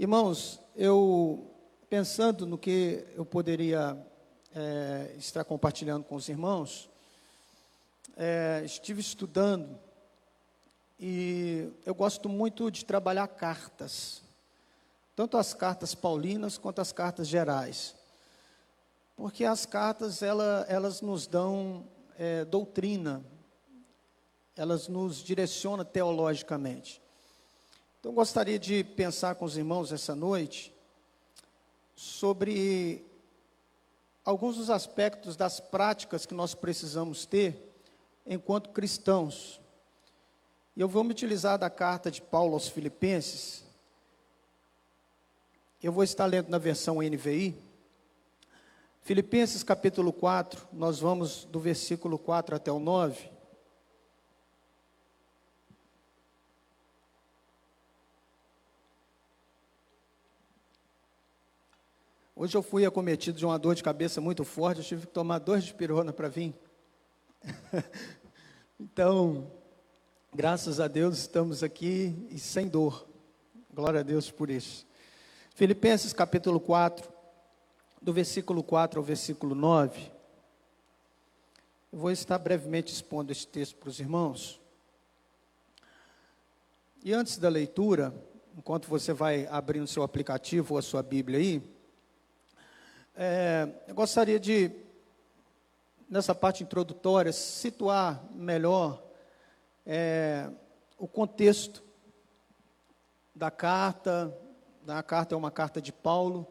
Irmãos, eu pensando no que eu poderia estar compartilhando com os irmãos, estive estudando e eu gosto muito de trabalhar cartas, tanto as cartas paulinas quanto as cartas gerais, porque as cartas elas nos dão doutrina, elas nos direcionam teologicamente. Então, eu gostaria de pensar com os irmãos essa noite sobre alguns dos aspectos das práticas que nós precisamos ter enquanto cristãos. E eu vou me utilizar da carta de Paulo aos Filipenses. Eu vou estar lendo na versão NVI. Filipenses capítulo 4, nós vamos do versículo 4 até o 9. Hoje eu fui acometido de uma dor de cabeça muito forte, eu tive que tomar 2 dipirona para vir. Então, graças a Deus estamos aqui e sem dor. Glória a Deus por isso. Filipenses capítulo 4, do versículo 4 ao versículo 9. Eu vou estar brevemente expondo esse texto para os irmãos. E antes da leitura, enquanto você vai abrindo o seu aplicativo ou a sua Bíblia aí, eu gostaria de, nessa parte introdutória, situar melhor o contexto da carta. A carta é uma carta de Paulo.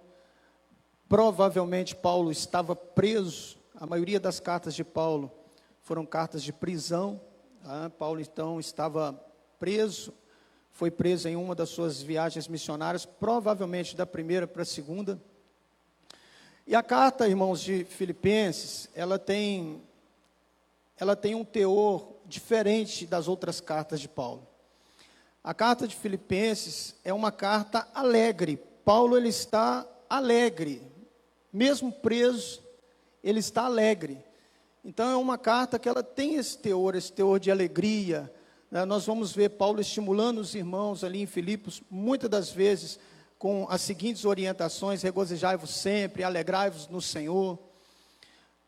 Provavelmente Paulo estava preso. A maioria das cartas de Paulo foram cartas de prisão. Paulo então estava preso, foi preso em uma das suas viagens missionárias, provavelmente da primeira para a segunda. E a carta, irmãos, de Filipenses, ela tem um teor diferente das outras cartas de Paulo. A carta de Filipenses é uma carta alegre. Paulo, ele está alegre. Mesmo preso, ele está alegre. Então, é uma carta que ela tem esse teor de alegria. Nós vamos ver Paulo estimulando os irmãos ali em Filipos, muitas das vezes, com as seguintes orientações: regozijai-vos sempre, alegrai-vos no Senhor.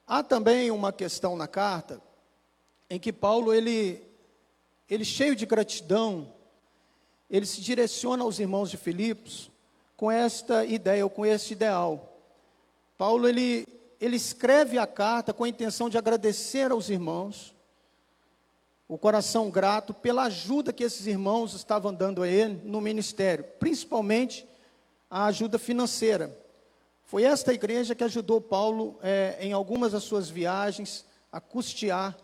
Há também uma questão na carta, em que Paulo, ele cheio de gratidão, ele se direciona aos irmãos de Filipos com esta ideia, ou com este ideal. Paulo, ele escreve a carta com a intenção de agradecer aos irmãos, o coração grato pela ajuda que esses irmãos estavam dando a ele no ministério, principalmente a ajuda financeira. Foi esta igreja que ajudou Paulo em algumas das suas viagens a custear.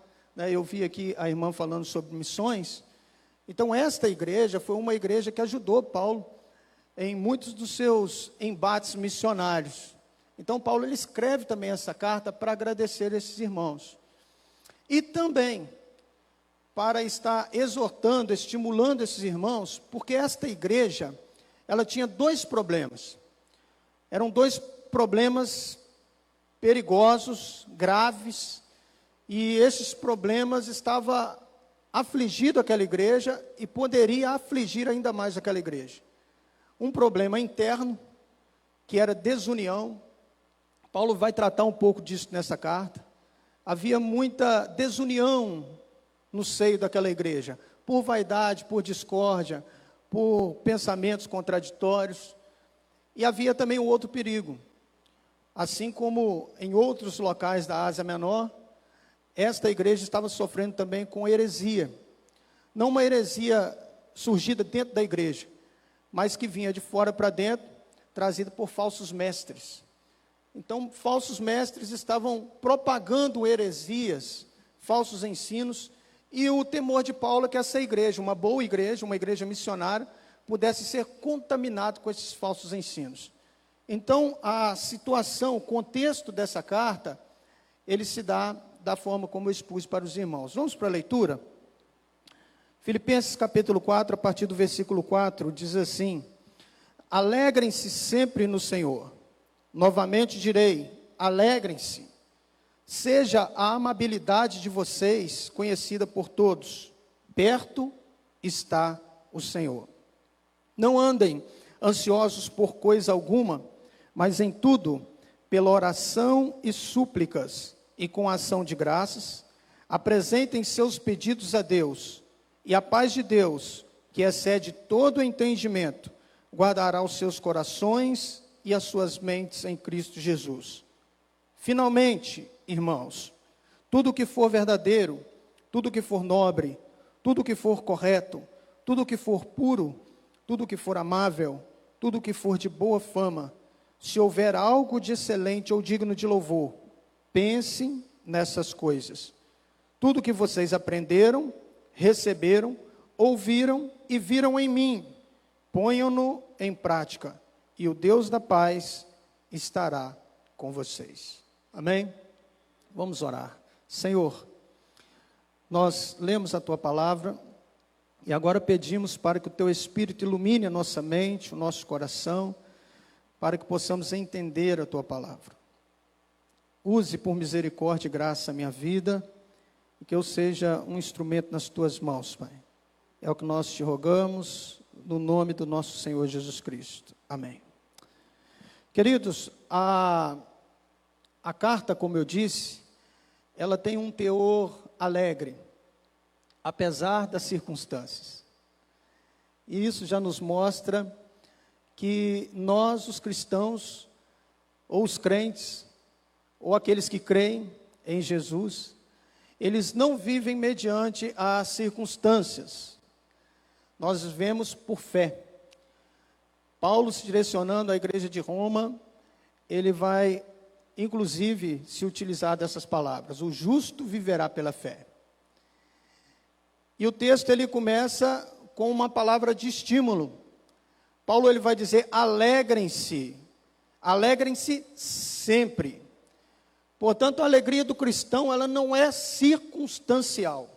Eu vi aqui a irmã falando sobre missões. Então, esta igreja foi uma igreja que ajudou Paulo em muitos dos seus embates missionários. Então, Paulo, ele escreve também essa carta para agradecer esses irmãos. E também para estar exortando, estimulando esses irmãos, porque esta igreja, ela tinha 2 problemas. Eram 2 problemas perigosos, graves, e esses problemas estavam afligindo aquela igreja e poderia afligir ainda mais aquela igreja. Um problema interno, que era desunião. Paulo vai tratar um pouco disso nessa carta. Havia muita desunião no seio daquela igreja, por vaidade, por discórdia, por pensamentos contraditórios. E havia também um outro perigo. Assim como em outros locais da Ásia Menor, esta igreja estava sofrendo também com heresia. Não uma heresia surgida dentro da igreja, mas que vinha de fora para dentro, trazida por falsos mestres. Então, falsos mestres estavam propagando heresias, falsos ensinos, e o temor de Paulo é que essa igreja, uma boa igreja, uma igreja missionária, pudesse ser contaminado com esses falsos ensinos. Então, a situação, o contexto dessa carta, ele se dá da forma como eu expus para os irmãos. Vamos para a leitura? Filipenses capítulo 4, a partir do versículo 4, diz assim: alegrem-se sempre no Senhor. Novamente direi, alegrem-se. Seja a amabilidade de vocês conhecida por todos. Perto está o Senhor. Não andem ansiosos por coisa alguma, mas em tudo, pela oração e súplicas, e com ação de graças, apresentem seus pedidos a Deus, e a paz de Deus, que excede todo o entendimento, guardará os seus corações e as suas mentes em Cristo Jesus. Finalmente, irmãos, tudo que for verdadeiro, tudo que for nobre, tudo que for correto, tudo que for puro, tudo que for amável, tudo que for de boa fama, se houver algo de excelente ou digno de louvor, pensem nessas coisas. Tudo que vocês aprenderam, receberam, ouviram e viram em mim, ponham-no em prática, e o Deus da paz estará com vocês. Amém? Vamos orar. Senhor, nós lemos a Tua palavra, e agora pedimos para que o Teu Espírito ilumine a nossa mente, o nosso coração, para que possamos entender a Tua palavra. Use por misericórdia e graça a minha vida, e que eu seja um instrumento nas Tuas mãos, Pai. É o que nós te rogamos, no nome do nosso Senhor Jesus Cristo. Amém. Queridos, a carta, como eu disse, ela tem um teor alegre, apesar das circunstâncias. E isso já nos mostra que nós, os cristãos, ou os crentes, ou aqueles que creem em Jesus, eles não vivem mediante as circunstâncias. Nós vivemos por fé. Paulo, se direcionando à igreja de Roma, ele vai, inclusive, se utilizar dessas palavras: o justo viverá pela fé. E o texto ele começa com uma palavra de estímulo. Paulo ele vai dizer: alegrem-se sempre. Portanto, a alegria do cristão, ela não é circunstancial.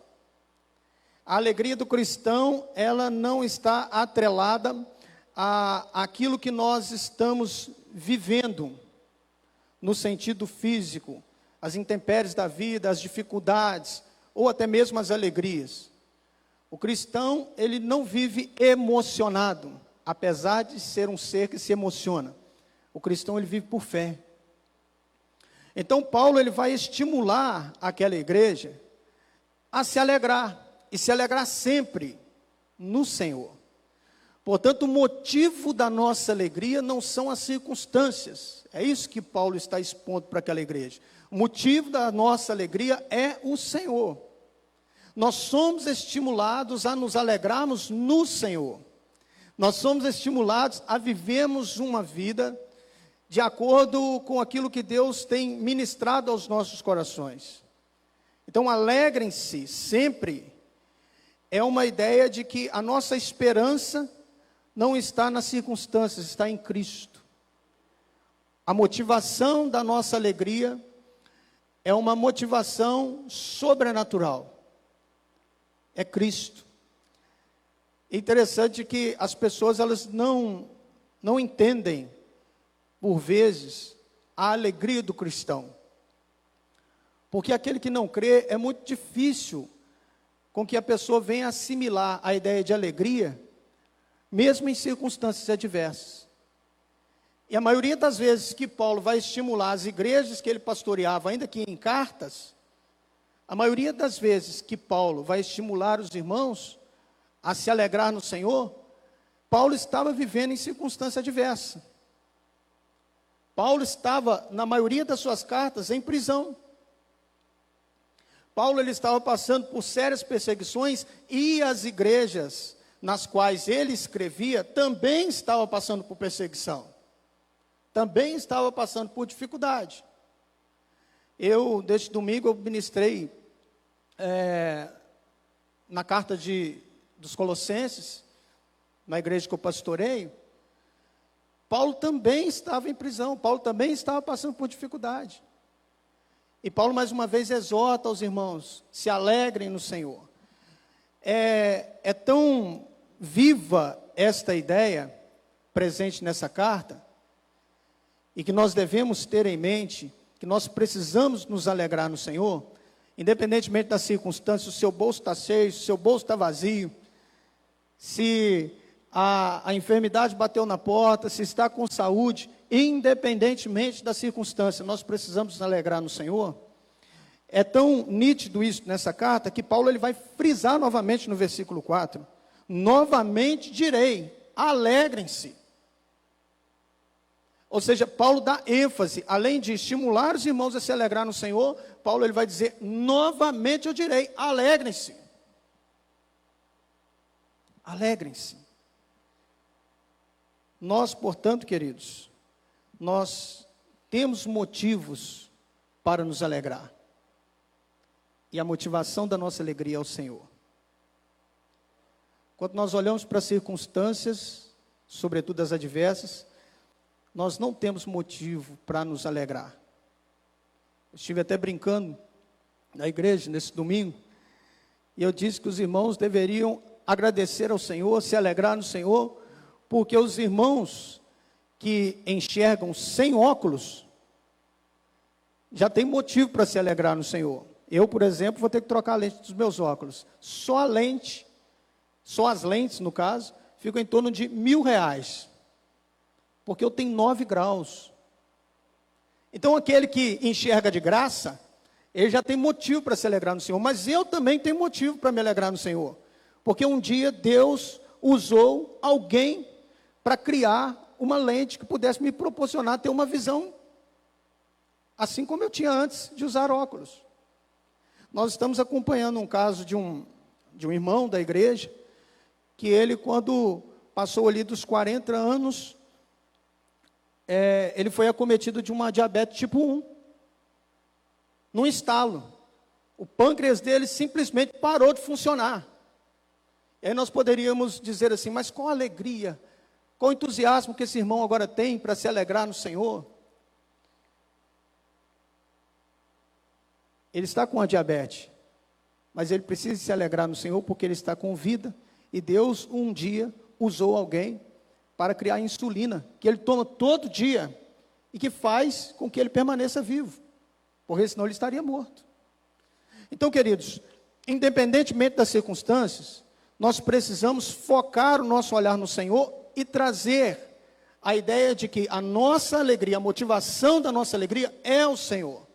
A alegria do cristão, ela não está atrelada àquilo que nós estamos vivendo, no sentido físico, as intempéries da vida, as dificuldades, ou até mesmo as alegrias. O cristão, ele não vive emocionado, apesar de ser um ser que se emociona. O cristão, ele vive por fé. Então, Paulo, ele vai estimular aquela igreja a se alegrar, e se alegrar sempre no Senhor. Portanto, o motivo da nossa alegria não são as circunstâncias. É isso que Paulo está expondo para aquela igreja. O motivo da nossa alegria é o Senhor. Nós somos estimulados a nos alegrarmos no Senhor. Nós somos estimulados a vivermos uma vida de acordo com aquilo que Deus tem ministrado aos nossos corações. Então, alegrem-se sempre. É uma ideia de que a nossa esperança não está nas circunstâncias, está em Cristo. A motivação da nossa alegria é uma motivação sobrenatural. É Cristo. É interessante que as pessoas elas não entendem, por vezes, a alegria do cristão. Porque aquele que não crê, é muito difícil com que a pessoa venha assimilar a ideia de alegria, mesmo em circunstâncias adversas. E a maioria das vezes que Paulo vai estimular as igrejas que ele pastoreava, ainda que em cartas, a maioria das vezes que Paulo vai estimular os irmãos a se alegrar no Senhor, Paulo estava vivendo em circunstância adversa. Paulo estava, na maioria das suas cartas, em prisão. Paulo ele estava passando por sérias perseguições e as igrejas nas quais ele escrevia também estavam passando por perseguição. Também estavam passando por dificuldade. Deste domingo, eu ministrei na carta dos Colossenses, na igreja que eu pastoreio. Paulo também estava em prisão, Paulo também estava passando por dificuldade. E Paulo, mais uma vez, exorta aos irmãos, se alegrem no Senhor. É tão viva esta ideia, presente nessa carta, e que nós devemos ter em mente, que nós precisamos nos alegrar no Senhor, independentemente das circunstâncias, se o seu bolso está cheio, se o seu bolso está vazio, se a enfermidade bateu na porta, se está com saúde, independentemente da circunstância, nós precisamos nos alegrar no Senhor. É tão nítido isso nessa carta, que Paulo ele vai frisar novamente no versículo 4. Novamente direi, alegrem-se. Ou seja, Paulo dá ênfase, além de estimular os irmãos a se alegrar no Senhor, Paulo ele vai dizer, novamente eu direi, alegrem-se. Alegrem-se. Nós, portanto, queridos, nós temos motivos para nos alegrar. E a motivação da nossa alegria é o Senhor. Quando nós olhamos para as circunstâncias, sobretudo as adversas, nós não temos motivo para nos alegrar. Eu estive até brincando na igreja nesse domingo, e eu disse que os irmãos deveriam agradecer ao Senhor, se alegrar no Senhor, porque os irmãos que enxergam sem óculos, já tem motivo para se alegrar no Senhor. Eu, por exemplo, vou ter que trocar a lente dos meus óculos. Só a lente, só as lentes, no caso, ficam em torno de R$1.000. Porque eu tenho 9 graus. Então, aquele que enxerga de graça, ele já tem motivo para se alegrar no Senhor. Mas eu também tenho motivo para me alegrar no Senhor. Porque um dia Deus usou alguém para criar uma lente que pudesse me proporcionar ter uma visão assim como eu tinha antes de usar óculos. Nós estamos acompanhando um caso de um irmão da igreja, que ele, quando passou ali dos 40 anos, ele foi acometido de uma diabetes tipo 1. Num estalo. O pâncreas dele simplesmente parou de funcionar. E aí nós poderíamos dizer assim, mas qual alegria, qual entusiasmo que esse irmão agora tem para se alegrar no Senhor? Ele está com a diabetes, mas ele precisa se alegrar no Senhor porque ele está com vida, e Deus um dia usou alguém para criar insulina, que ele toma todo dia, e que faz com que ele permaneça vivo, porque senão ele estaria morto. Então, queridos, independentemente das circunstâncias, nós precisamos focar o nosso olhar no Senhor e trazer a ideia de que a nossa alegria, a motivação da nossa alegria é o Senhor.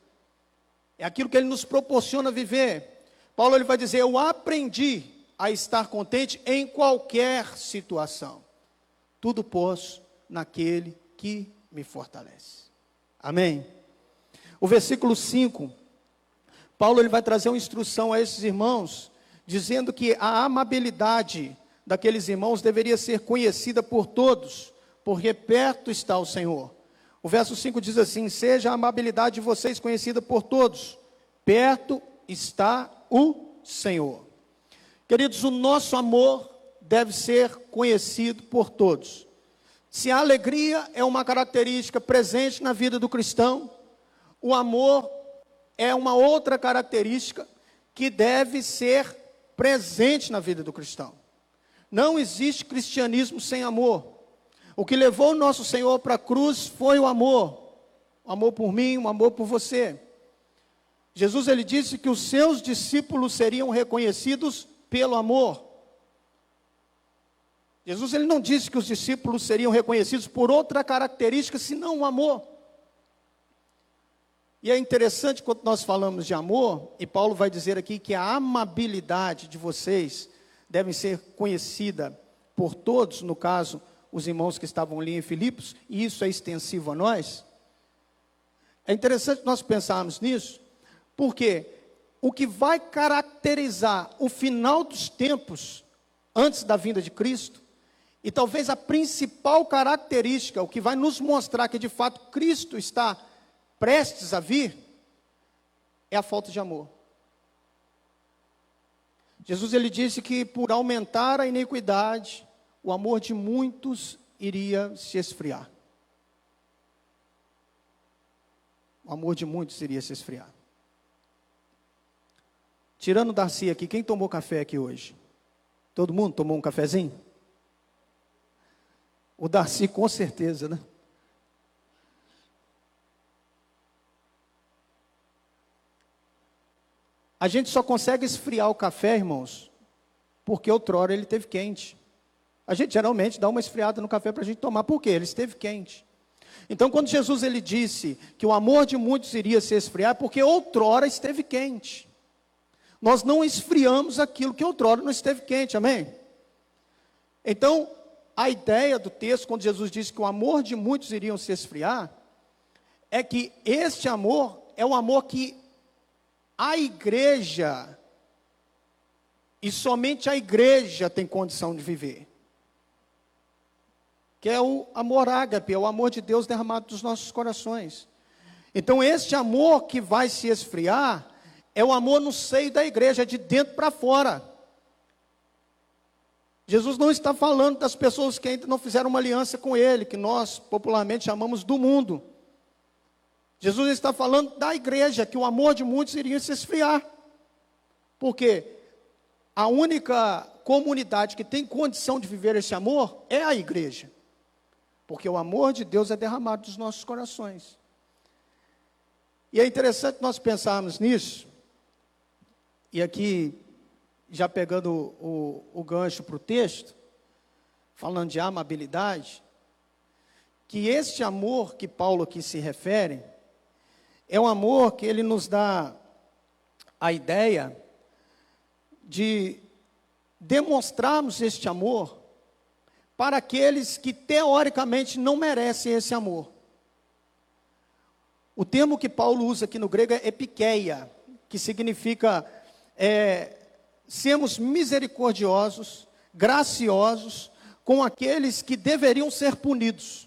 É aquilo que Ele nos proporciona viver. Paulo ele vai dizer, eu aprendi a estar contente em qualquer situação. Tudo posso naquele que me fortalece. Amém? O versículo 5, Paulo ele vai trazer uma instrução a esses irmãos, dizendo que a amabilidade daqueles irmãos deveria ser conhecida por todos, porque perto está o Senhor. O verso 5 diz assim, seja a amabilidade de vocês conhecida por todos, perto está o Senhor. Queridos, o nosso amor deve ser conhecido por todos. Se a alegria é uma característica presente na vida do cristão, o amor é uma outra característica que deve ser presente na vida do cristão. Não existe cristianismo sem amor. O que levou o nosso Senhor para a cruz foi o amor por mim, o amor por você. Jesus ele disse que os seus discípulos seriam reconhecidos pelo amor. Jesus ele não disse que os discípulos seriam reconhecidos por outra característica senão o amor. E é interessante quando nós falamos de amor, e Paulo vai dizer aqui que a amabilidade de vocês deve ser conhecida por todos, no caso, os irmãos que estavam ali em Filipos, e isso é extensivo a nós. É interessante nós pensarmos nisso, porque o que vai caracterizar o final dos tempos, antes da vinda de Cristo, e talvez a principal característica, o que vai nos mostrar que de fato Cristo está prestes a vir, é a falta de amor. Jesus ele disse que por aumentar a iniquidade, o amor de muitos iria se esfriar. O amor de muitos iria se esfriar. Tirando o Darcy aqui, quem tomou café aqui hoje? Todo mundo tomou um cafezinho? O Darcy com certeza, né? A gente só consegue esfriar o café, irmãos, porque outrora ele teve quente. A gente geralmente dá uma esfriada no café para a gente tomar. Por quê? Ele esteve quente. Então, quando Jesus ele disse que o amor de muitos iria se esfriar, é porque outrora esteve quente. Nós não esfriamos aquilo que outrora não esteve quente, amém? Então, a ideia do texto, quando Jesus disse que o amor de muitos iriam se esfriar, é que este amor é o amor que a igreja, e somente a igreja tem condição de viver. Que é o amor ágape, é o amor de Deus derramado dos nossos corações. Então, este amor que vai se esfriar, é o amor no seio da igreja, é de dentro para fora. Jesus não está falando das pessoas que ainda não fizeram uma aliança com Ele, que nós popularmente chamamos do mundo. Jesus está falando da igreja, que o amor de muitos iria se esfriar. Porque a única comunidade que tem condição de viver esse amor é a igreja. Porque o amor de Deus é derramado dos nossos corações. E é interessante nós pensarmos nisso. E aqui, já pegando o gancho para o texto, falando de amabilidade, que este amor que Paulo aqui se refere, é um amor que ele nos dá a ideia de demonstrarmos este amor para aqueles que teoricamente não merecem esse amor. O termo que Paulo usa aqui no grego é epikeia, que significa sermos misericordiosos, graciosos com aqueles que deveriam ser punidos.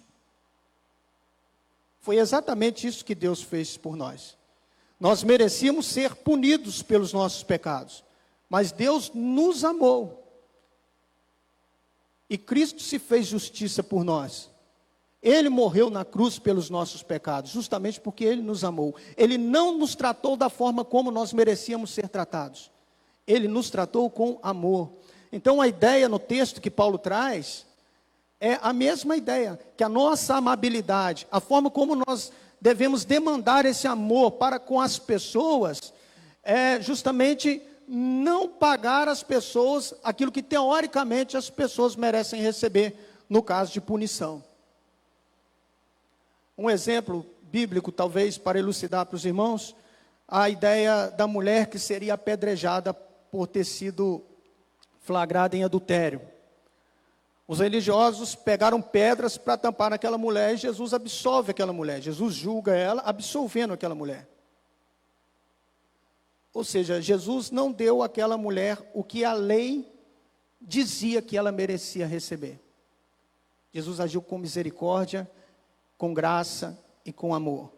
Foi exatamente isso que Deus fez por nós. Nós merecíamos ser punidos pelos nossos pecados, mas Deus nos amou. E Cristo se fez justiça por nós. Ele morreu na cruz pelos nossos pecados, justamente porque Ele nos amou. Ele não nos tratou da forma como nós merecíamos ser tratados. Ele nos tratou com amor. Então a ideia no texto que Paulo traz é a mesma ideia, que a nossa amabilidade, a forma como nós devemos demandar esse amor para com as pessoas, é justamente não pagar às pessoas aquilo que teoricamente as pessoas merecem receber, no caso de punição. Um exemplo bíblico, talvez, para elucidar para os irmãos, a ideia da mulher que seria apedrejada por ter sido flagrada em adultério. Os religiosos pegaram pedras para tampar aquela mulher e Jesus absolve aquela mulher. Jesus julga ela, absolvendo aquela mulher. Ou seja, Jesus não deu àquela mulher o que a lei dizia que ela merecia receber. Jesus agiu com misericórdia, com graça e com amor.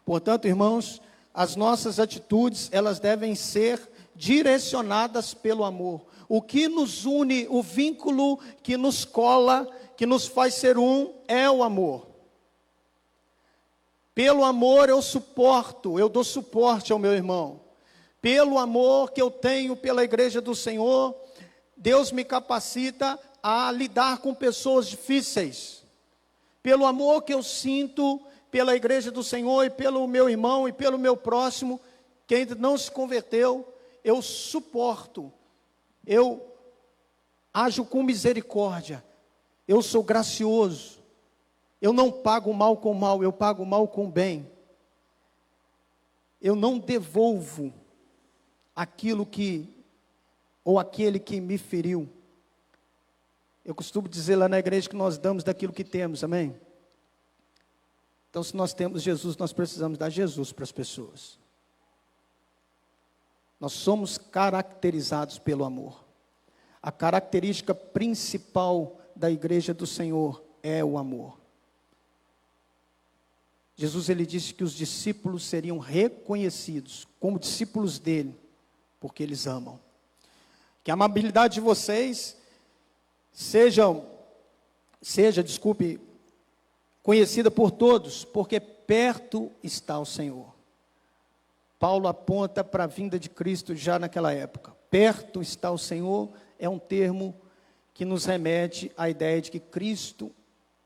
Portanto, irmãos, as nossas atitudes, elas devem ser direcionadas pelo amor. O que nos une, o vínculo que nos cola, que nos faz ser um, é o amor. Pelo amor eu suporto, eu dou suporte ao meu irmão. Pelo amor que eu tenho pela igreja do Senhor, Deus me capacita a lidar com pessoas difíceis. Pelo amor que eu sinto pela igreja do Senhor e pelo meu irmão e pelo meu próximo, que ainda não se converteu, eu suporto. Eu ajo com misericórdia. Eu sou gracioso. Eu não pago mal com mal, eu pago mal com bem. Eu não devolvo aquilo que, ou aquele que me feriu. Eu costumo dizer lá na igreja que nós damos daquilo que temos, amém? Então, se nós temos Jesus, nós precisamos dar Jesus para as pessoas. Nós somos caracterizados pelo amor. A característica principal da igreja do Senhor é o amor. Jesus, ele disse que os discípulos seriam reconhecidos como discípulos dele, porque eles amam. Que a amabilidade de vocês seja, conhecida por todos, porque perto está o Senhor. Paulo aponta para a vinda de Cristo já naquela época. Perto está o Senhor é um termo que nos remete à ideia de que Cristo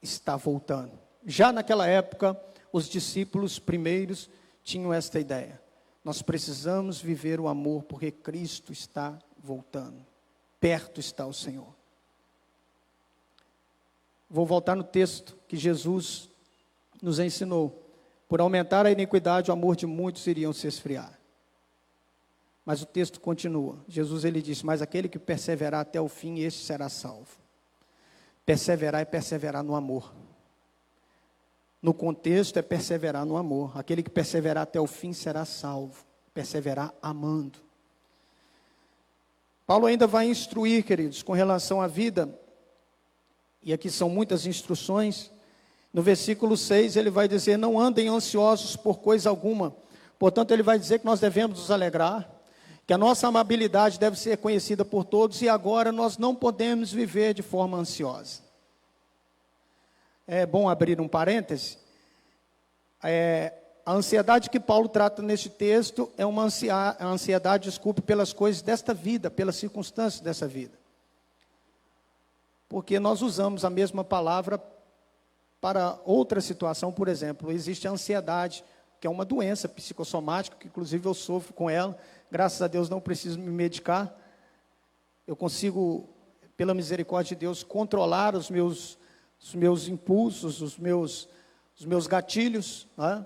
está voltando. Já naquela época, os discípulos primeiros tinham esta ideia. Nós precisamos viver o amor porque Cristo está voltando. Perto está o Senhor. Vou voltar no texto que Jesus nos ensinou. Por aumentar a iniquidade, o amor de muitos iriam se esfriar. Mas o texto continua. Jesus ele disse: mas aquele que perseverar até o fim, este será salvo. Perseverar é perseverar no amor. No contexto é perseverar no amor. Aquele que perseverar até o fim será salvo. Perseverar amando. Paulo ainda vai instruir, queridos, com relação à vida. E aqui são muitas instruções. No versículo 6 ele vai dizer: não andem ansiosos por coisa alguma. Portanto ele vai dizer que nós devemos nos alegrar, que a nossa amabilidade deve ser conhecida por todos, e agora nós não podemos viver de forma ansiosa. É bom abrir um parêntese. A ansiedade que Paulo trata neste texto é uma ansiedade, pelas coisas desta vida, pelas circunstâncias dessa vida. Porque nós usamos a mesma palavra para outra situação. Por exemplo, existe a ansiedade, que é uma doença psicossomática, que inclusive eu sofro com ela. Graças a Deus não preciso me medicar. Eu consigo, pela misericórdia de Deus, controlar os meus impulsos, os meus gatilhos, né?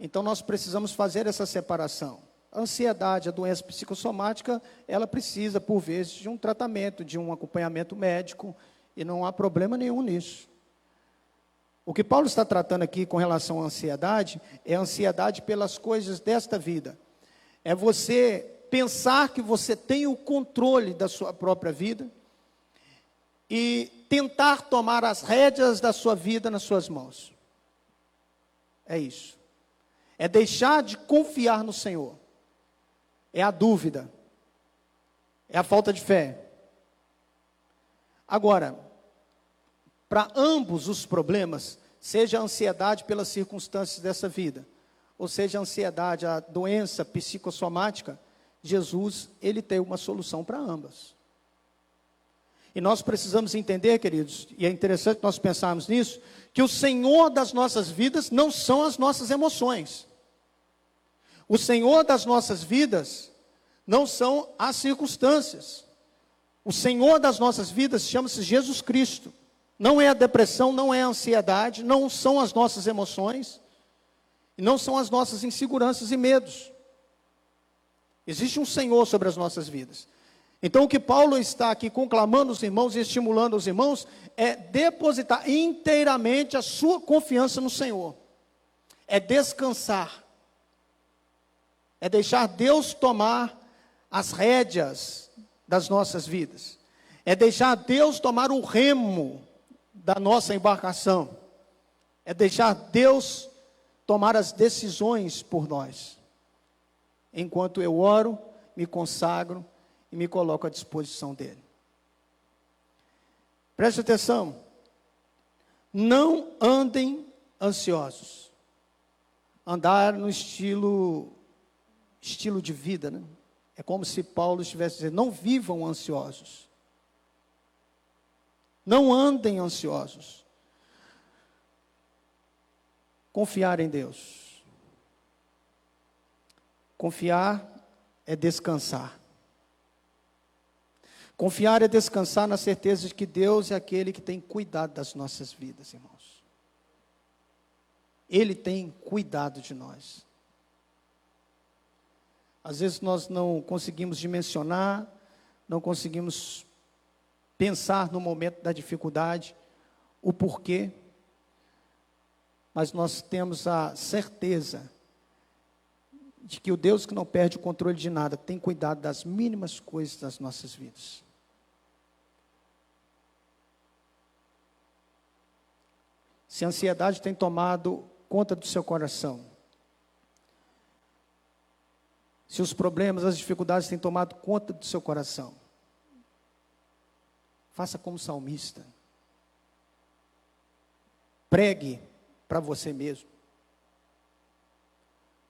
Então nós precisamos fazer essa separação. A ansiedade, a doença psicossomática, ela precisa, por vezes, de um tratamento, de um acompanhamento médico, e não há problema nenhum nisso. O que Paulo está tratando aqui com relação à ansiedade, é a ansiedade pelas coisas desta vida. É você pensar que você tem o controle da sua própria vida, e tentar tomar as rédeas da sua vida nas suas mãos. É isso. É deixar de confiar no Senhor. É a dúvida. É a falta de fé. Agora, para ambos os problemas, seja a ansiedade pelas circunstâncias dessa vida, ou seja a ansiedade, a doença psicossomática, Jesus, ele tem uma solução para ambas. E nós precisamos entender, queridos, e é interessante nós pensarmos nisso, que o Senhor das nossas vidas não são as nossas emoções. O Senhor das nossas vidas não são as circunstâncias. O Senhor das nossas vidas chama-se Jesus Cristo. Não é a depressão, não é a ansiedade, não são as nossas emoções, e não são as nossas inseguranças e medos. Existe um Senhor sobre as nossas vidas. Então o que Paulo está aqui conclamando os irmãos e estimulando os irmãos é depositar inteiramente a sua confiança no Senhor. É descansar. É deixar Deus tomar as rédeas das nossas vidas. É deixar Deus tomar o remo da nossa embarcação. É deixar Deus tomar as decisões por nós. Enquanto eu oro, me consagro e me coloco à disposição dele. Preste atenção. Não andem ansiosos. Andar no estilo de vida, né? É como se Paulo estivesse dizendo: não vivam ansiosos. Não andem ansiosos. Confiar em Deus. Confiar é descansar. Confiar é descansar na certeza de que Deus é aquele que tem cuidado das nossas vidas, irmãos. Ele tem cuidado de nós. Às vezes nós não conseguimos dimensionar, não conseguimos pensar no momento da dificuldade, o porquê, mas nós temos a certeza de que o Deus que não perde o controle de nada, tem cuidado das mínimas coisas das nossas vidas. Se a ansiedade tem tomado conta do seu coração, se os problemas, as dificuldades têm tomado conta do seu coração, faça como salmista. Pregue para você mesmo.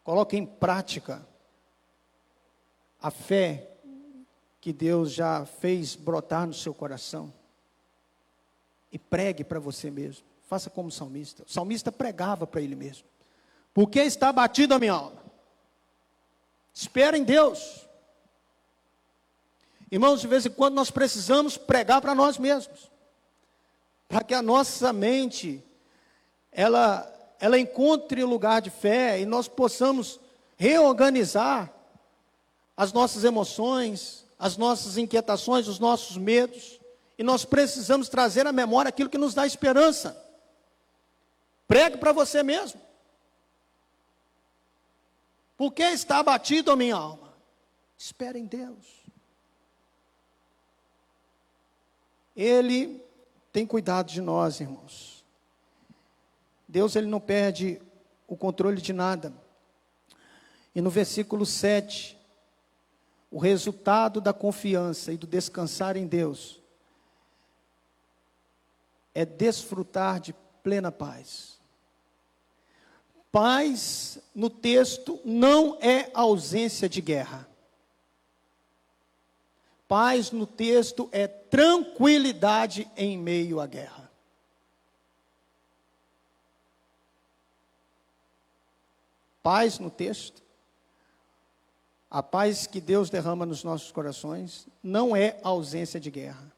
Coloque em prática a fé que Deus já fez brotar no seu coração. E pregue para você mesmo. Faça como o salmista. O salmista pregava para ele mesmo. Por que está abatido a minha alma? Espera em Deus. Irmãos, de vez em quando nós precisamos pregar para nós mesmos. para que a nossa mente, ela encontre lugar de fé e nós possamos reorganizar as nossas emoções, as nossas inquietações, os nossos medos, e nós precisamos trazer à memória aquilo que nos dá esperança. Pregue para você mesmo. Por que está abatido a minha alma? Espere em Deus. Ele tem cuidado de nós, irmãos. Deus, ele não perde o controle de nada. E no versículo 7, o resultado da confiança e do descansar em Deus é desfrutar de plena paz. Paz, no texto, não é ausência de guerra. Paz, no texto, é tranquilidade em meio à guerra. Paz, no texto, a paz que Deus derrama nos nossos corações, não é ausência de guerra,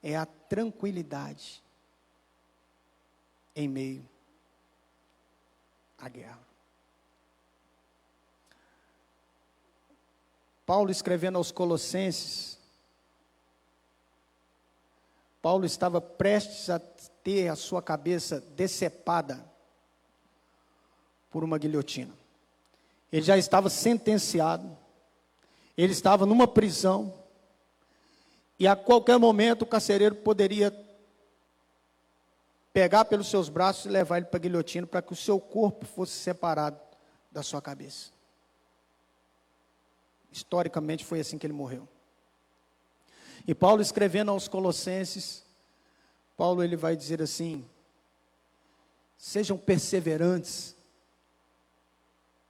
é a tranquilidade em meio à guerra. Paulo, escrevendo aos Colossenses, Paulo estava prestes a ter a sua cabeça decepada por uma guilhotina. Ele já estava sentenciado, ele estava numa prisão, e a qualquer momento o carcereiro poderia pegar pelos seus braços e levar ele para a guilhotina, para que o seu corpo fosse separado da sua cabeça. Historicamente foi assim que ele morreu. E Paulo, escrevendo aos Colossenses, Paulo ele vai dizer assim: sejam perseverantes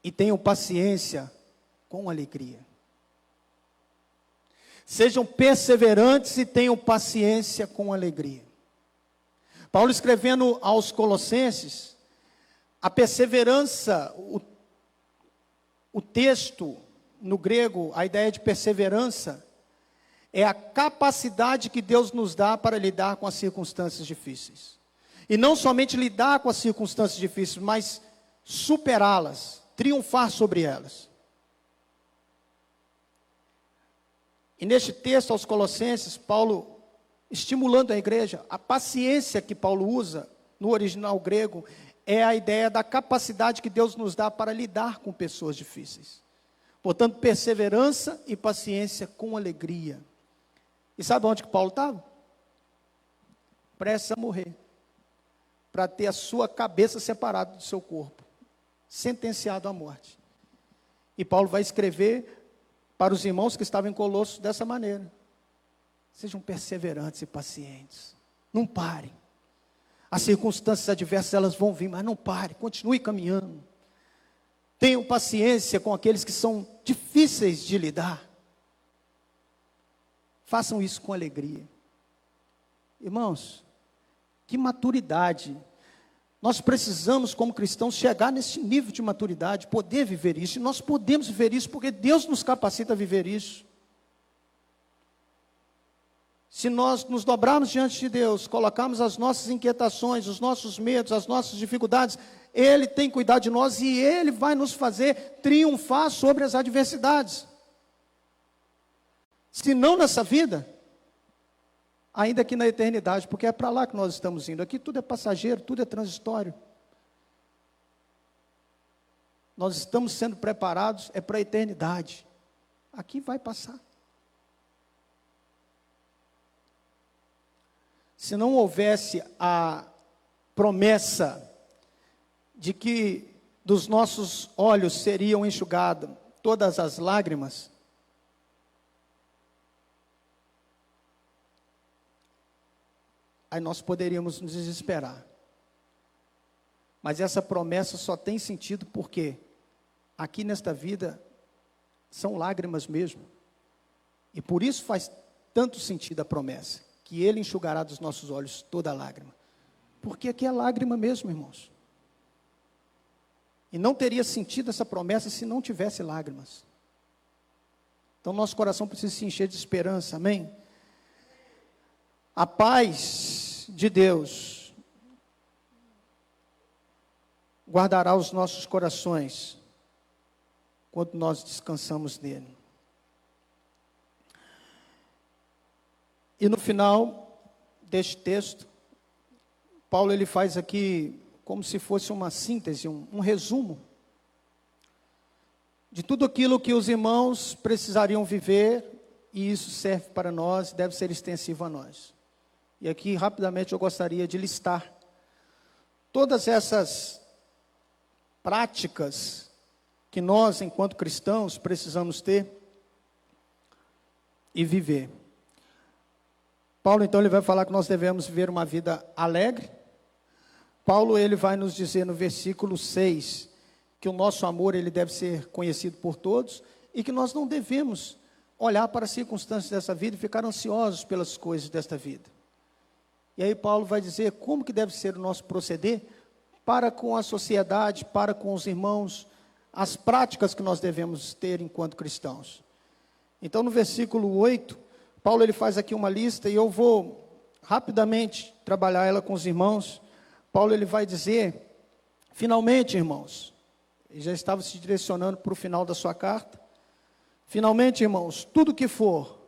e tenham paciência com alegria. Sejam perseverantes e tenham paciência com alegria. Paulo, escrevendo aos Colossenses, a perseverança, o texto no grego, a ideia de perseverança, é a capacidade que Deus nos dá para lidar com as circunstâncias difíceis. E não somente lidar com as circunstâncias difíceis, mas superá-las, triunfar sobre elas. E neste texto aos Colossenses, Paulo, estimulando a igreja, a paciência que Paulo usa no original grego é a ideia da capacidade que Deus nos dá para lidar com pessoas difíceis. Portanto, perseverança e paciência com alegria. E sabe onde que Paulo estava? Prestes a morrer, para ter a sua cabeça separada do seu corpo, sentenciado à morte. E Paulo vai escrever para os irmãos que estavam em Colossos dessa maneira: sejam perseverantes e pacientes, não parem. As circunstâncias adversas, elas vão vir, mas não parem, continue caminhando. Tenham paciência com aqueles que são difíceis de lidar. Façam isso com alegria. Irmãos, que maturidade. Nós precisamos, como cristãos, chegar nesse nível de maturidade, poder viver isso. E nós podemos viver isso porque Deus nos capacita a viver isso. Se nós nos dobrarmos diante de Deus, colocarmos as nossas inquietações, os nossos medos, as nossas dificuldades, Ele tem cuidado de nós e Ele vai nos fazer triunfar sobre as adversidades. Se não nessa vida, ainda aqui na eternidade, porque é para lá que nós estamos indo. Aqui tudo é passageiro, tudo é transitório. Nós estamos sendo preparados, é para a eternidade. Aqui vai passar. Se não houvesse a promessa de que dos nossos olhos seriam enxugadas todas as lágrimas, aí nós poderíamos nos desesperar. Mas essa promessa só tem sentido porque aqui nesta vida são lágrimas mesmo. E por isso faz tanto sentido a promessa, que Ele enxugará dos nossos olhos toda lágrima. Porque aqui é lágrima mesmo, irmãos. E não teria sentido essa promessa se não tivesse lágrimas. Então nosso coração precisa se encher de esperança, amém? A paz paz de Deus guardará os nossos corações quando nós descansamos nele. E no final deste texto, Paulo ele faz aqui como se fosse uma síntese, um resumo de tudo aquilo que os irmãos precisariam viver, e isso serve para nós, deve ser extensivo a nós. E aqui rapidamente eu gostaria de listar todas essas práticas que nós, enquanto cristãos, precisamos ter e viver. Paulo, então, ele vai falar que nós devemos viver uma vida alegre. Paulo, ele vai nos dizer no versículo 6, que o nosso amor, ele deve ser conhecido por todos, e que nós não devemos olhar para as circunstâncias dessa vida e ficar ansiosos pelas coisas desta vida. E aí Paulo vai dizer como que deve ser o nosso proceder para com a sociedade, para com os irmãos, as práticas que nós devemos ter enquanto cristãos. Então, no versículo 8, Paulo ele faz aqui uma lista, e eu vou rapidamente trabalhar ela com os irmãos. Paulo ele vai dizer, finalmente, irmãos, ele já estava se direcionando para o final da sua carta, finalmente, irmãos, tudo que for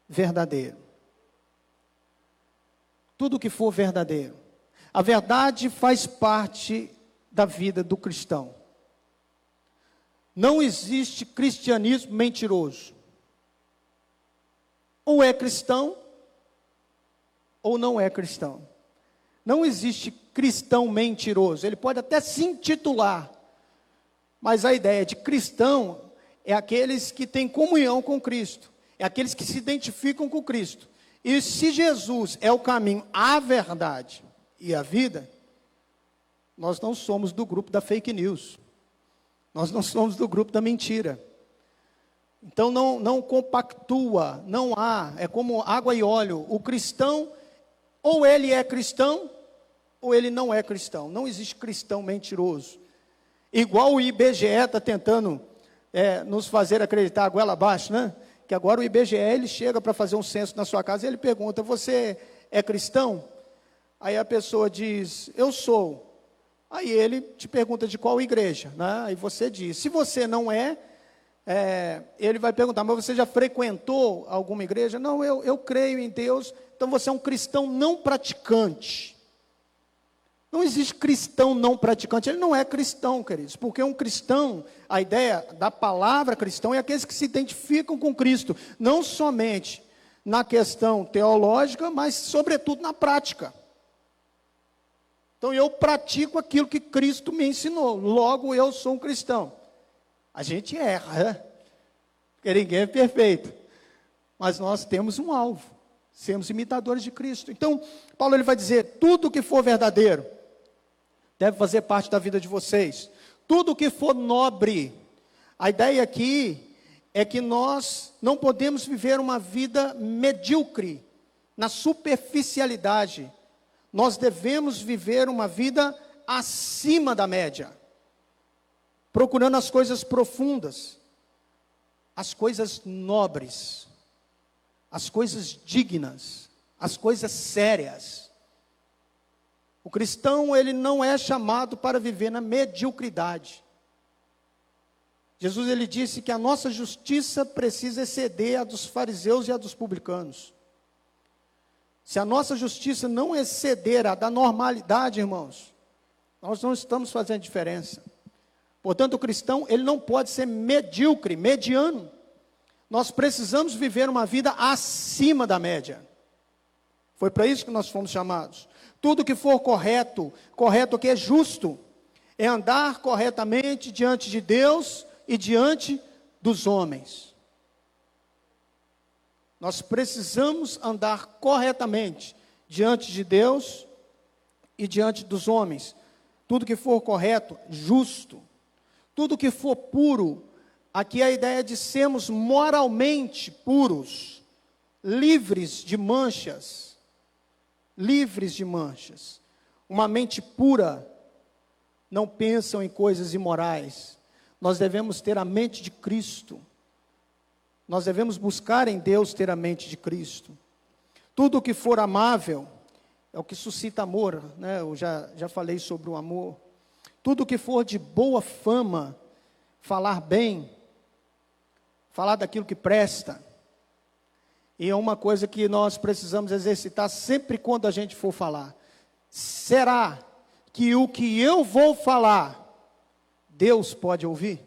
verdadeiro, tudo que for verdadeiro, a verdade faz parte da vida do cristão. Não existe cristianismo mentiroso. Ou é cristão, ou não é cristão. Não existe cristão mentiroso. Ele pode até se intitular, mas a ideia de cristão é aqueles que têm comunhão com Cristo, é aqueles que se identificam com Cristo. E se Jesus é o caminho, a verdade e a vida, nós não somos do grupo da fake news, nós não somos do grupo da mentira. Então não compactua, não há, é como água e óleo. O cristão, ou ele é cristão, ou ele não é cristão. Não existe cristão mentiroso. Igual o IBGE está tentando nos fazer acreditar a goela abaixo, né? Que agora o IBGE, ele chega para fazer um censo na sua casa e ele pergunta, você é cristão? Aí a pessoa diz, eu sou. Aí ele te pergunta de qual igreja, né? Aí você diz, se você não ele vai perguntar, mas você já frequentou alguma igreja? Não, eu creio em Deus. Então você é um cristão não praticante. Não existe cristão não praticante, ele não é cristão, queridos, porque um cristão, a ideia da palavra cristão é aqueles que se identificam com Cristo, não somente na questão teológica, mas sobretudo na prática. Então eu pratico aquilo que Cristo me ensinou, logo eu sou um cristão. A gente erra, né? Porque ninguém é perfeito, mas nós temos um alvo, sermos imitadores de Cristo. Então, Paulo ele vai dizer, tudo que for verdadeiro, deve fazer parte da vida de vocês. Tudo que for nobre, a ideia aqui é que nós não podemos viver uma vida medíocre, na superficialidade. Nós devemos viver uma vida acima da média, procurando as coisas profundas, as coisas nobres, as coisas dignas, as coisas sérias. O cristão, ele não é chamado para viver na mediocridade. Jesus, ele disse que a nossa justiça precisa exceder a dos fariseus e a dos publicanos. Se a nossa justiça não exceder a da normalidade, irmãos, nós não estamos fazendo diferença. Portanto, o cristão, ele não pode ser medíocre, mediano. Nós precisamos viver uma vida acima da média. Foi para isso que nós fomos chamados. Tudo que for correto, correto que é justo, é andar corretamente diante de Deus e diante dos homens. Nós precisamos andar corretamente diante de Deus e diante dos homens. Tudo que for correto, justo. Tudo que for puro, aqui é a ideia de sermos moralmente puros, livres de manchas. Livres de manchas. Uma mente pura não pensa em coisas imorais. Nós devemos ter a mente de Cristo. Nós devemos buscar em Deus ter a mente de Cristo. Tudo que for amável, é o que suscita amor, né? Eu já falei sobre o amor. Tudo que for de boa fama, falar bem, falar daquilo que presta. E é uma coisa que nós precisamos exercitar sempre quando a gente for falar. Será que o que eu vou falar, Deus pode ouvir?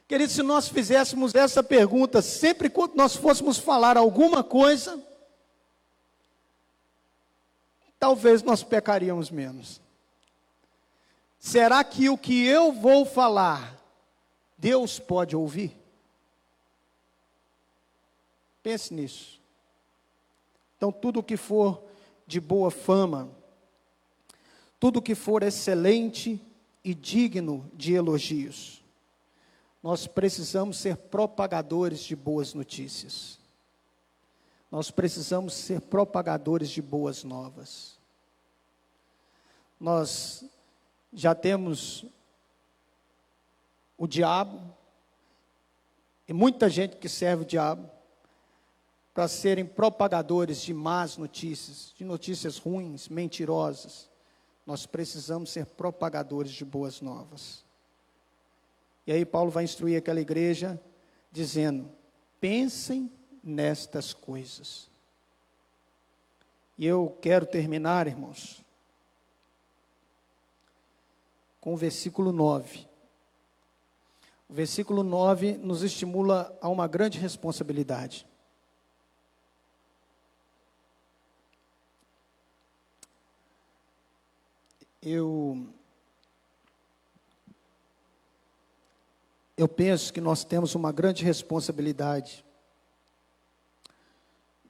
Queridos, se nós fizéssemos essa pergunta sempre quando nós fôssemos falar alguma coisa, talvez nós pecaríamos menos. Será que o que eu vou falar, Deus pode ouvir? Pense nisso. Então, tudo que for de boa fama, tudo que for excelente e digno de elogios, nós precisamos ser propagadores de boas notícias. Nós precisamos ser propagadores de boas novas. Nós já temos o diabo, e muita gente que serve o diabo, para serem propagadores de más notícias, de notícias ruins, mentirosas. Nós precisamos ser propagadores de boas novas. E aí Paulo vai instruir aquela igreja, dizendo, pensem nestas coisas. E eu quero terminar, irmãos, com o versículo 9. O versículo 9 nos estimula a uma grande responsabilidade. Eu penso que nós temos uma grande responsabilidade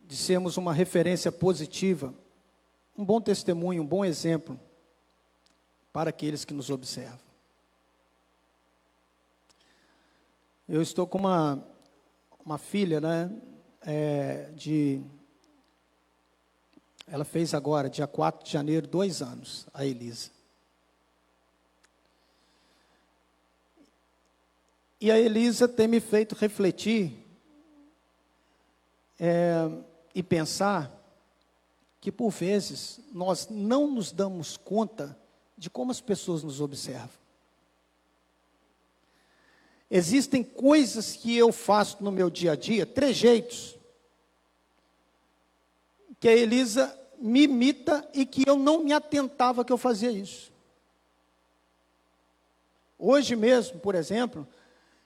de sermos uma referência positiva, um bom testemunho, um bom exemplo para aqueles que nos observam. Eu estou com uma filha, né, ela fez agora, dia 4 de janeiro, 2 anos, a Elisa. E a Elisa tem me feito refletir e pensar que, por vezes, nós não nos damos conta de como as pessoas nos observam. Existem coisas que eu faço no meu dia a dia, trejeitos, que a Elisa me imita e que eu não me atentava que eu fazia isso. Hoje mesmo, por exemplo,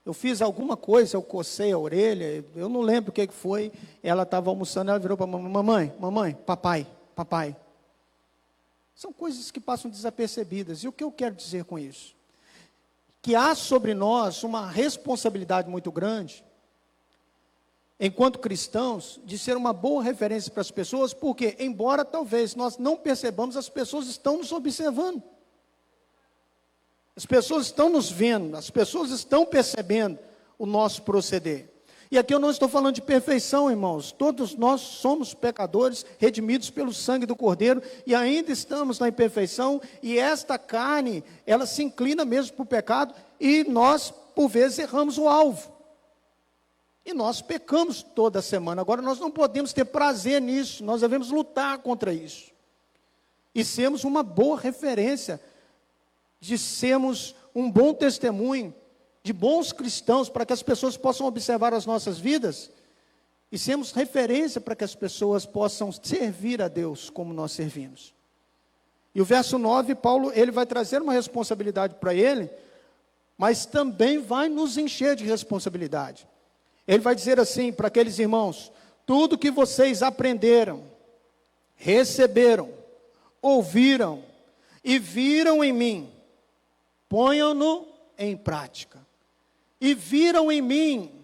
eu fiz alguma coisa, eu cocei a orelha, eu não lembro o que foi, ela estava almoçando, ela virou para a mamãe, papai. São coisas que passam desapercebidas. E o que eu quero dizer com isso? Que há sobre nós uma responsabilidade muito grande, enquanto cristãos, de ser uma boa referência para as pessoas, porque, embora talvez nós não percebamos, as pessoas estão nos observando. As pessoas estão nos vendo, as pessoas estão percebendo o nosso proceder. E aqui eu não estou falando de perfeição, irmãos. Todos nós somos pecadores, redimidos pelo sangue do Cordeiro, e ainda estamos na imperfeição, e esta carne, ela se inclina mesmo para o pecado, e nós, por vezes, erramos o alvo. E nós pecamos toda semana. Agora, nós não podemos ter prazer nisso, nós devemos lutar contra isso. E sermos uma boa referência, de sermos um bom testemunho, de bons cristãos, para que as pessoas possam observar as nossas vidas, e sermos referência para que as pessoas possam servir a Deus como nós servimos. E o verso 9, Paulo, ele vai trazer uma responsabilidade para ele, mas também vai nos encher de responsabilidade. Ele vai dizer assim para aqueles irmãos, tudo que vocês aprenderam, receberam, ouviram e viram em mim, ponham-no em prática. E viram em mim.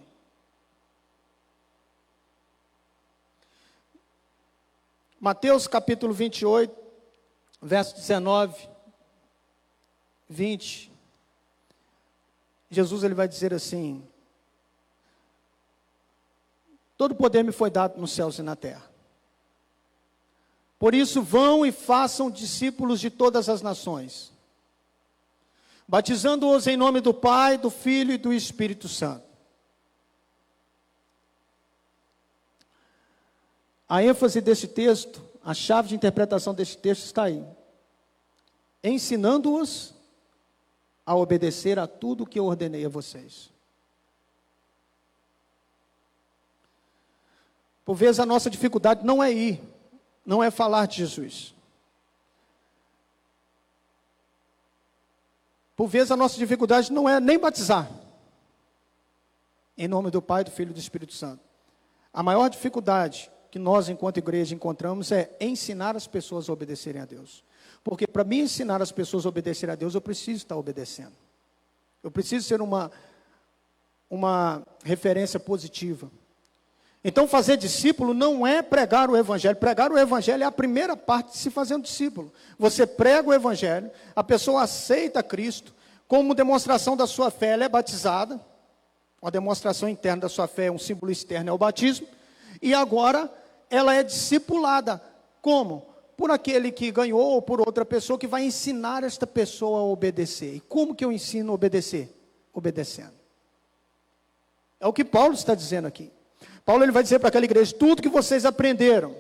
Mateus capítulo 28, verso 19, 20. Jesus ele vai dizer assim, todo poder me foi dado nos céus e na terra. Por isso vão e façam discípulos de todas as nações, batizando-os em nome do Pai, do Filho e do Espírito Santo. A ênfase desse texto, A chave de interpretação deste texto está aí. Ensinando-os a obedecer a tudo o que eu ordenei a vocês. Por vezes a nossa dificuldade não é ir, não é falar de Jesus. Por vezes a nossa dificuldade não é nem batizar. Em nome do Pai, do Filho e do Espírito Santo. A maior dificuldade que nós, enquanto igreja, encontramos é ensinar as pessoas a obedecerem a Deus. Porque para mim ensinar as pessoas a obedecerem a Deus, eu preciso estar obedecendo. Eu preciso ser uma referência positiva. Então, fazer discípulo não é pregar o Evangelho. Pregar o Evangelho é a primeira parte de se fazer um discípulo. Você prega o Evangelho, a pessoa aceita Cristo, como demonstração da sua fé, ela é batizada. Uma demonstração interna da sua fé, um símbolo externo é o batismo. E agora, ela é discipulada. Como? Por aquele que ganhou ou por outra pessoa que vai ensinar esta pessoa a obedecer. E como que eu ensino a obedecer? Obedecendo. É o que Paulo está dizendo aqui. Paulo ele vai dizer para aquela igreja, tudo que vocês aprenderam,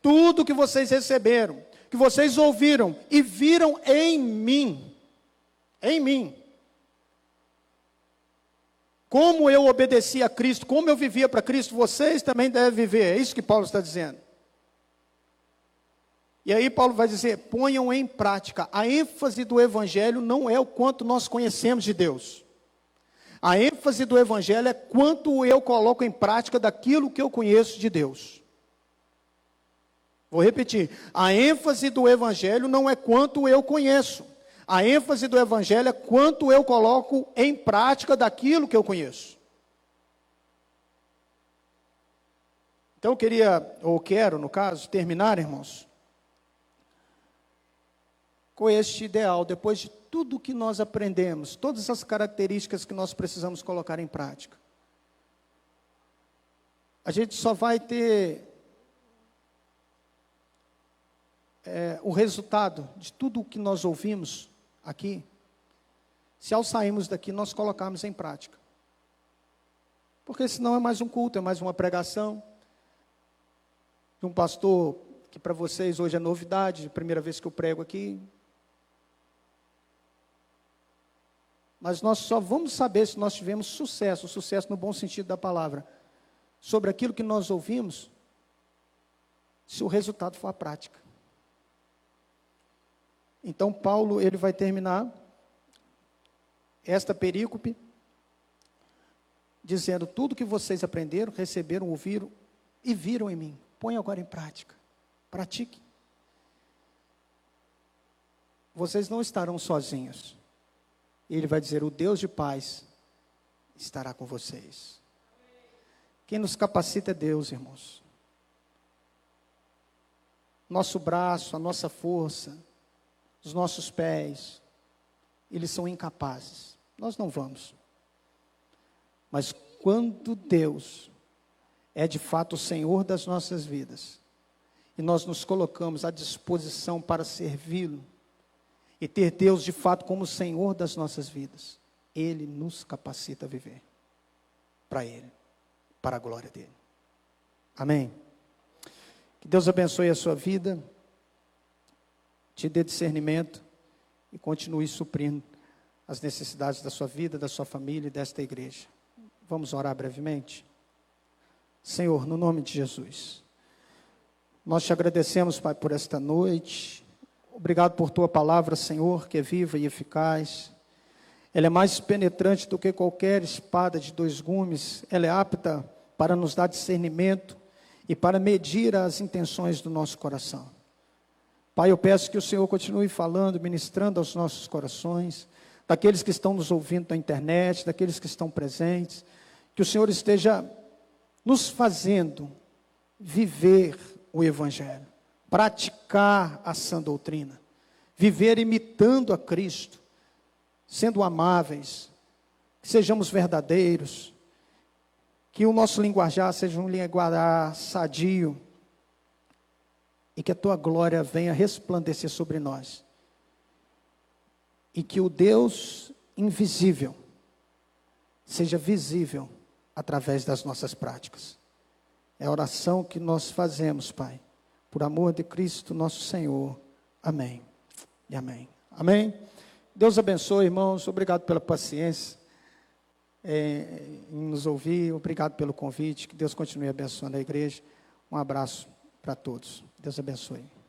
tudo que vocês receberam, que vocês ouviram e viram em mim, como eu obedeci a Cristo, como eu vivia para Cristo, vocês também devem viver, é isso que Paulo está dizendo. E aí Paulo vai dizer, ponham em prática, a ênfase do Evangelho não é o quanto nós conhecemos de Deus. A ênfase do Evangelho é quanto eu coloco em prática daquilo que eu conheço de Deus. Vou repetir. A ênfase do Evangelho não é quanto eu conheço. A ênfase do Evangelho é quanto eu coloco em prática daquilo que eu conheço. Então eu queria, ou quero, no caso, terminar, irmãos, com este ideal, depois de tudo que nós aprendemos, todas as características que nós precisamos colocar em prática. A gente só vai ter o resultado de tudo o que nós ouvimos aqui, se ao sairmos daqui nós colocarmos em prática. Porque senão é mais um culto, é mais uma pregação de um pastor que para vocês hoje é novidade, primeira vez que eu prego aqui. Mas nós só vamos saber se nós tivemos sucesso no bom sentido da palavra, sobre aquilo que nós ouvimos, se o resultado for a prática. Então Paulo, ele vai terminar esta perícope, dizendo, tudo que vocês aprenderam, receberam, ouviram e viram em mim, põe agora em prática, pratique. Vocês não estarão sozinhos. Ele vai dizer, o Deus de paz estará com vocês. Quem nos capacita é Deus, irmãos. Nosso braço, a nossa força, os nossos pés, eles são incapazes. Nós não vamos. Mas quando Deus é de fato o Senhor das nossas vidas, e nós nos colocamos à disposição para servi-lo, e ter Deus de fato como Senhor das nossas vidas, Ele nos capacita a viver para Ele, para a glória dEle. Amém? Que Deus abençoe a sua vida, te dê discernimento e continue suprindo as necessidades da sua vida, da sua família e desta igreja. Vamos orar brevemente? Senhor, no nome de Jesus, nós te agradecemos, Pai, por esta noite. Obrigado por tua palavra, Senhor, que é viva e eficaz. Ela é mais penetrante do que qualquer espada de dois gumes. Ela é apta para nos dar discernimento e para medir as intenções do nosso coração. Pai, eu peço que o Senhor continue falando, ministrando aos nossos corações, daqueles que estão nos ouvindo na internet, daqueles que estão presentes, que o Senhor esteja nos fazendo viver o Evangelho, praticar a sã doutrina, viver imitando a Cristo, sendo amáveis, que sejamos verdadeiros, que o nosso linguajar seja um linguajar sadio, e que a tua glória venha resplandecer sobre nós, e que o Deus invisível seja visível através das nossas práticas. É a oração que nós fazemos, Pai, por amor de Cristo nosso Senhor. Amém e amém. Amém. Deus abençoe, irmãos. Obrigado pela paciência em nos ouvir. Obrigado pelo convite. Que Deus continue abençoando a igreja. Um abraço para todos. Deus abençoe.